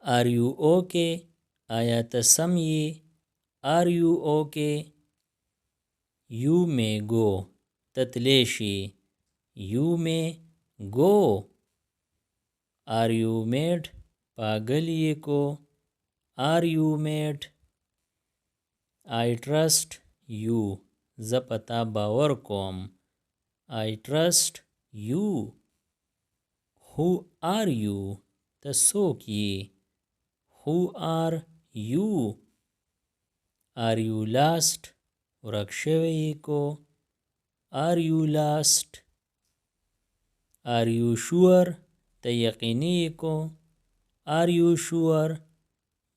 Are you okay? آیا ته سم یې؟ Are you okay? You may go. ته تلی شې. You may go. Are you mad? پاگل یې کو. Are you mad? I trust you. زه په تا باور کوم. I trust you. Who are you? ته څوک یې؟ Who are you? Are you lost? ورک شوی یې کو. Are you lost? Are you sure? ته یقیني یې کو. Are you sure?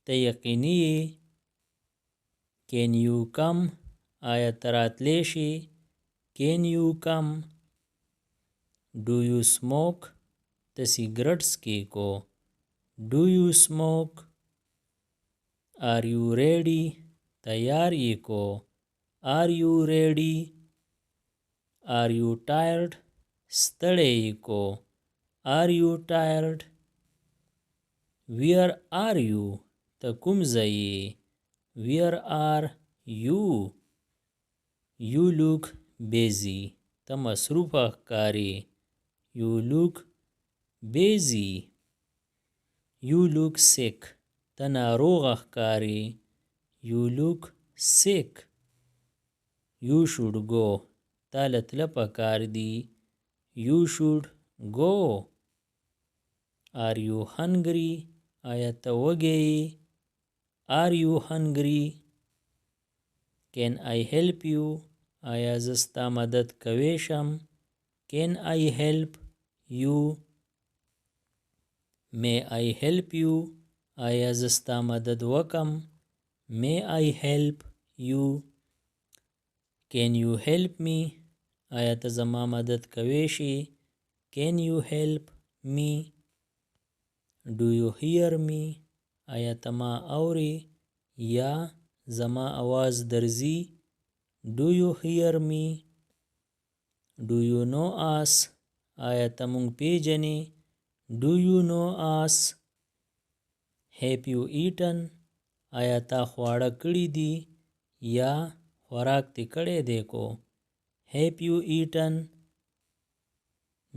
ته یقیني یې. Can you come? آیا ته راتلی شې؟ Can you come? Do you smoke? ته سیګرټ څکې کو. Do you smoke? Are you ready? تیار یې کو. Are you ready? Are you tired? ستړی یې کو. Are you tired? Where are you? ته کوم ځای یې؟ Where are you? You look busy. ته مصروفه ښکارې. You look busy. You look sick. ته ناروغه ښکارې. You look sick. You should go. تاله تله پکار دی. You should go. Are you hungry? آیا ته وږی یې؟ Are you hungry? Can I help you? آیا زه ستا مدد کوی شم؟ Can I help you? May I help you? آیا زه ستا مدد وکم؟ May I help you? Can you help me? آیا ته زما مدد کوی شې؟ Can you help me? Do you hear me? آیا ته ما اورې یا زما आवाज درځي؟ Do you hear me? Do you know us? آیا ته مونږ پیژنې؟ Do you know us? Have you eaten? آیا تا خواړه کړي دي یا خوراک دې کړی دی کو. Have you eaten?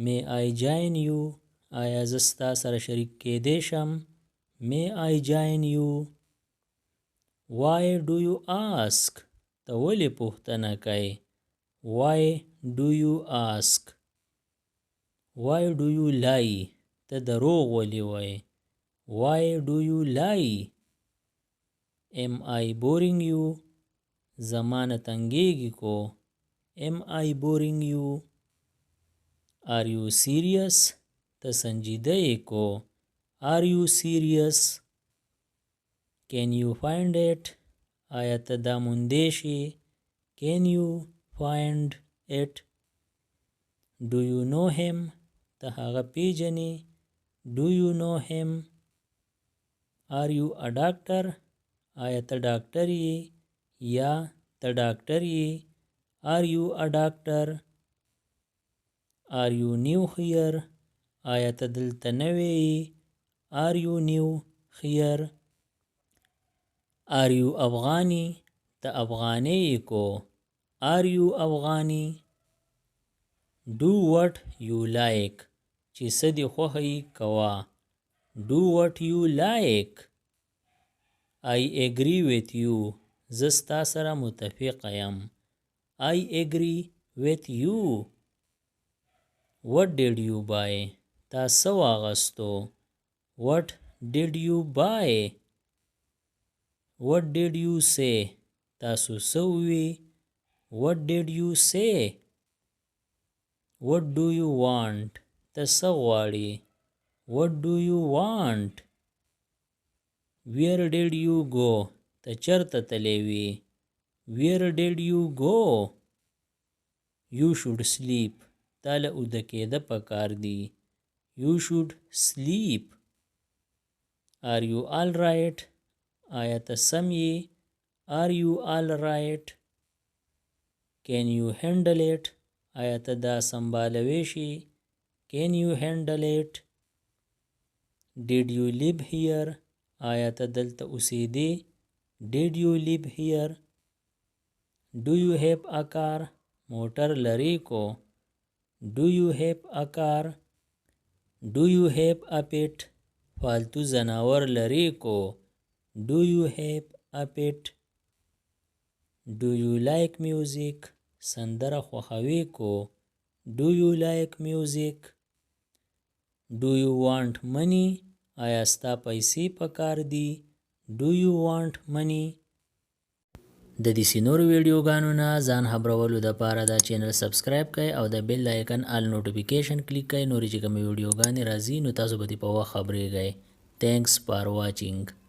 May I join you? آیا زه ستا سره شریک کیدی شم؟ May I join you? Why do you ask? ته ولې پوښتنه کوې؟ Why do you ask? Why do you lie? ته دروغ ولې وایې؟ Why do you lie? Am I boring you? زمانه تنګیږي کو. Am I boring you? Are you serious? ته سنجیده یې کو. Are you serious? Can you find it? آیا ته دا موندی شې؟ Can you find it? Do you know him? ته هغه پیژنې؟ Do you know him? Are you a doctor? آیا ته ډاکټر یې یا ته ډاکټر یې؟ Are you a doctor? Are you new here? آیا ته دلته نوی یې؟ Are you new here? Are you افغانی؟ ته افغانی یې کو. Are you افغانی؟ Do what you like. چې څه دې خوښه یي کوه. Do what you like. I agree with you. زه ستا سره متفقه یم. I agree with you. What did you buy? تا څه واغستو. What did you buy? What did you say? تاسو څه ووی؟ What did you say? What do you want? ته څه غواړې؟ What do you want? Where did you go? ته چېرته تللی وې؟ Where did you go? You should sleep. تا له اوده کېده پکار دی. You should sleep. Are you all right? آیا ته سم یې؟ Are you all right? Can you handle it? آیا ته دا سنبالوی شې؟ Can you handle it? Did you live here? آیا ته دلته اوسېدې؟ Did you live here? Do you have a car? موټر لرې کو. Do you have a car? Do you have a pet? فالتو زناور لرې کو. Do you have a pet? Do you like music? سندره خوښوې کو. Do you like music? Do you want money? آیا ستا پیسې پکار دي؟ Do you want money? د دې نورو ویډیوګانو نه ځان خبرولو دپاره دا چینل سبسکرایب کړئ او د بیل آیکن آل نوټیفیکیشن کلیک کړئ. نورې چې کومې ویډیوګانې راځي نو تاسو به دې په وخت خبرېږئ. Thanks for watching.